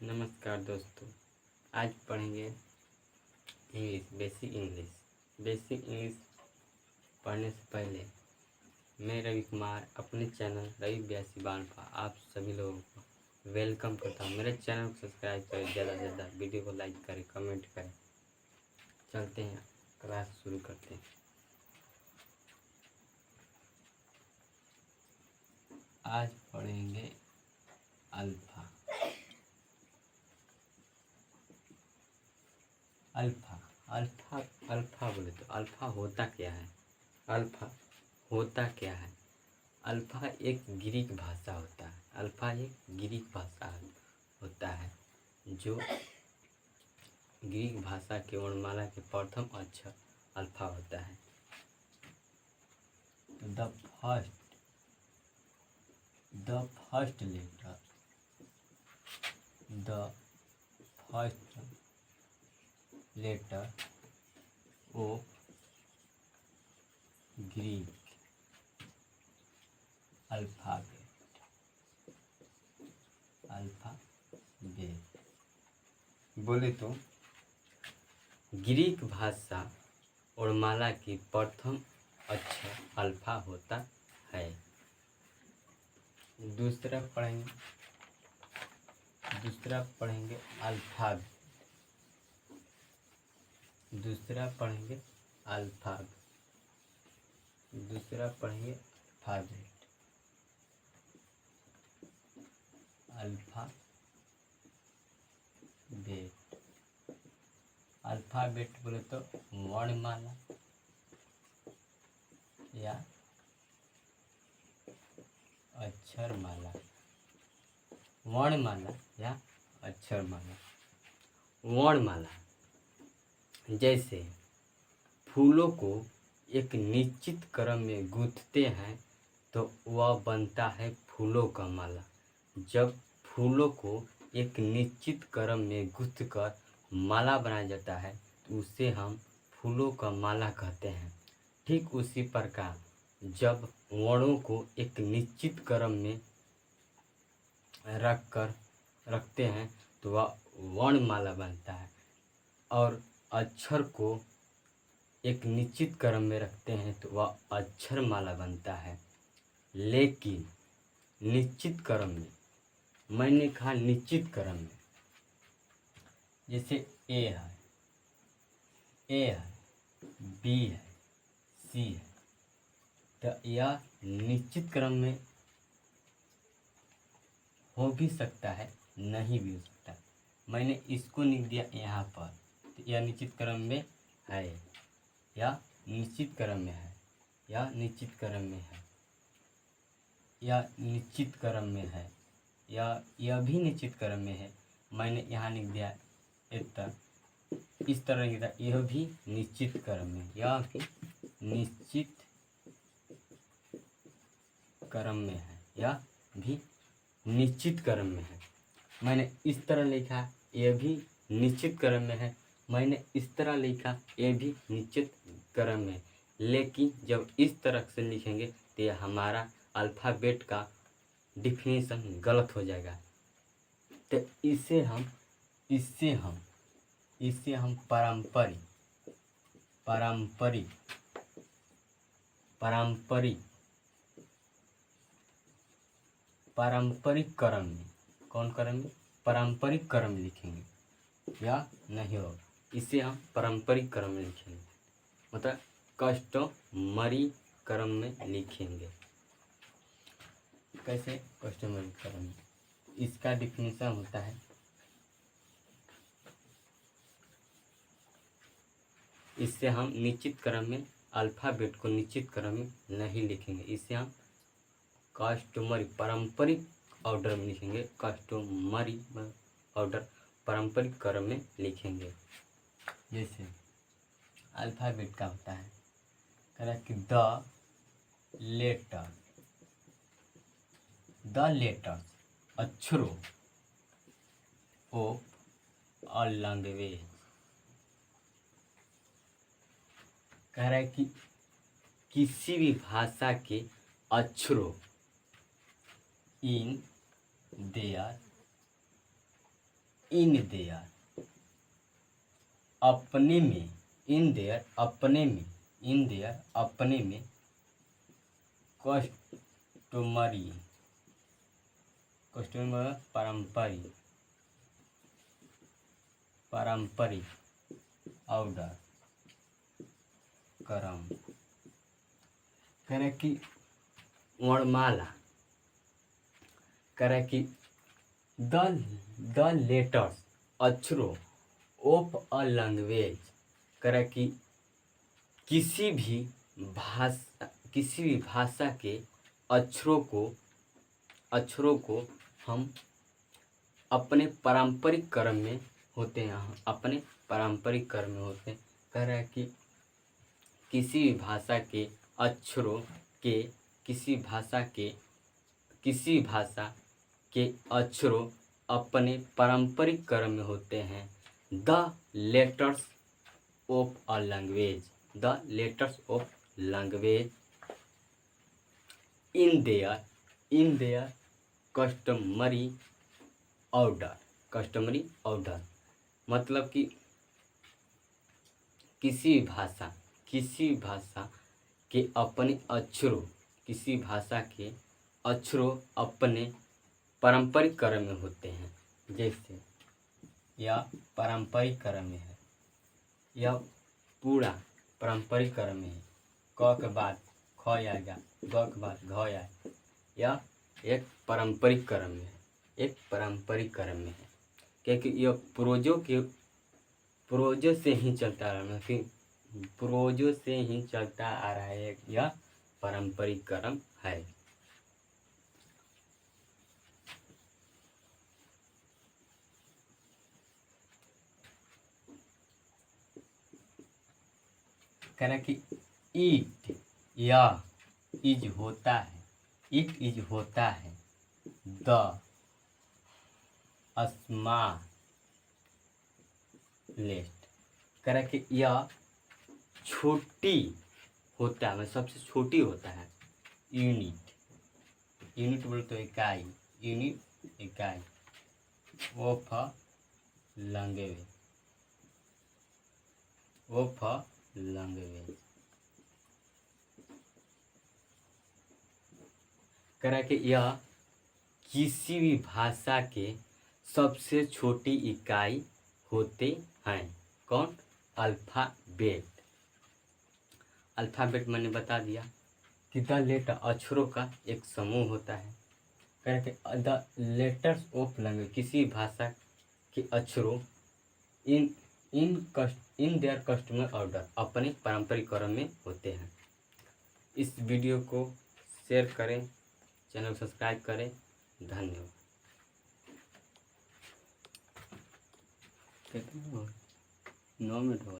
नमस्कार दोस्तों, आज पढ़ेंगे English, basic English. Basic English पढ़ने से पहले मैं रवि कुमार अपने चैनल रवि व्यासी बानपा आप सभी लोगों को वेलकम करता हूँ। मेरे चैनल को सब्सक्राइब करें, ज़्यादा से ज़्यादा वीडियो को लाइक करें, कमेंट करें। चलते हैं, क्लास शुरू करते हैं। आज पढ़ेंगे अल्फ़ा। अल्फ़ा अल्फ़ा अल्फ़ा बोले तो अल्फ़ा होता क्या है? अल्फ़ा होता क्या है? अल्फ़ा एक ग्रीक भाषा होता है। अल्फ़ा एक ग्रीक भाषा होता है जो ग्रीक भाषा के वर्णमाला के प्रथम अक्षर अल्फ़ा होता है। The first letter of Greek alphabet बोले तो ग्रीक भाषा और माला की प्रथम अक्षर अल्फ़ा होता है। दूसरा पढ़ेंगे अल्फ़ाबेट। अल्फ़ाबेट बोले तो वर्णमाला या अक्षरमाला। वर्णमाला जैसे फूलों को एक निश्चित क्रम में गूंथते हैं तो वह बनता है फूलों का माला। जब फूलों को एक निश्चित क्रम में गूंथकर माला बनाया जाता है तो उसे हम फूलों का माला कहते हैं। ठीक उसी प्रकार जब वर्णों को एक निश्चित क्रम में रखते हैं तो वह वर्णमाला बनता है, और अक्षर को एक निश्चित क्रम में रखते हैं तो वह अक्षरमाला बनता है। लेकिन निश्चित क्रम में, मैंने कहा निश्चित क्रम में, जैसे ए है, बी है, सी है, तो यह निश्चित क्रम में हो भी सकता है, नहीं भी हो सकता। मैंने इसको लिख दिया यहाँ पर, तो यह निश्चित क्रम में है, या निश्चित क्रम में है, या निश्चित क्रम में है, या निश्चित क्रम में है, या यह भी निश्चित क्रम में है। मैंने यहाँ लिख दिया इस तरह लिखा, यह भी निश्चित क्रम में, यह भी निश्चित क्रम में है, यह भी निश्चित क्रम में है। मैंने इस तरह लिखा, यह भी निश्चित क्रम में है। मैंने इस तरह लिखा, यह भी निश्चित क्रम में। लेकिन जब इस तरह से लिखेंगे तो यह हमारा अल्फ़ाबेट का डिफिनीशन गलत हो जाएगा। तो इसे हम पारंपरिक क्रम में, कौन क्रम में? पारंपरिक क्रम में लिखेंगे, या नहीं हो, इसे हम पारंपरिक क्रम में लिखेंगे, मतलब कस्टमरी क्रम में लिखेंगे। कैसे कस्टमरी क्रम में? इसका डिफिनीशन होता है, इससे हम निश्चित क्रम में अल्फ़ाबेट को निश्चित क्रम में नहीं लिखेंगे, इसे हम कस्टमरी पारंपरिक ऑर्डर में लिखेंगे। कस्टमरी ऑर्डर पारंपरिक क्रम में लिखेंगे। जैसे अल्फ़ाबेट का होता है, कह रहा है कि द लेटर अक्षरों ऑफ अ लैंग्वेज। कह रहा है कि किसी भी भाषा के अक्षरों इन देयर इन देयर अपने में, इन देयर अपने में, इन देयर अपने में कस्टमरी, कस्टमर पारंपरिक, पारंपरिक ऑर्डर क्रम, करे कि वर्णमाला, करे कि द लेटर्स अक्षरों ऑफ अ लैंग्वेज, करे कि किसी भी भाषा के अक्षरों को हम अपने पारंपरिक क्रम में होते हैं, अपने पारंपरिक क्रम में होते हैं। कह रहा है कि किसी भी भाषा के अक्षरों के, किसी भाषा के अक्षरों अपने पारंपरिक क्रम में होते हैं। The letters of a language, the letters of language in their customary order, customary order मतलब कि किसी भाषा के अपने अक्षरों, किसी भाषा के अक्षरों अपने पारंपरिक क्रम में होते हैं। जैसे यह पारंपरिक क्रम में है, यह पूरा पारंपरिक क्रम में है। क के बाद ख आएगा, ग के बाद घ आएगा। यह एक पारंपरिक क्रम में है, एक पारंपरिक क्रम में है, क्योंकि यह पूर्वजों से ही चलता आ रहा है, पूर्वजों से ही चलता आ रहा है। यह पारंपरिक क्रम है। कहना कि ईट या इज होता है, इट इज होता है। द स्मॉलेस्ट, कहना कि यह छोटी होता है, सबसे छोटी होता है। यूनिट, यूनिट बोले तो इकाई, यूनिट इकाई। ऑफ लैंग्वेज, ऑफ लैंग्वेज कह कि यह किसी भी भाषा के सबसे छोटी इकाई होते हैं। कौन? अल्फ़ाबेट। अल्फ़ाबेट मैंने बता दिया कि द लेटर अक्षरों का एक समूह होता है। कह के द लेटर्स ऑफ लैंग्वेज किसी भाषा के अक्षरों इन देयर कस्टमर ऑर्डर अपने पारंपरिक क्रम में होते हैं। इस वीडियो को शेयर करें, चैनल को सब्सक्राइब करें। धन्यवाद। कितना 9 मिनट हो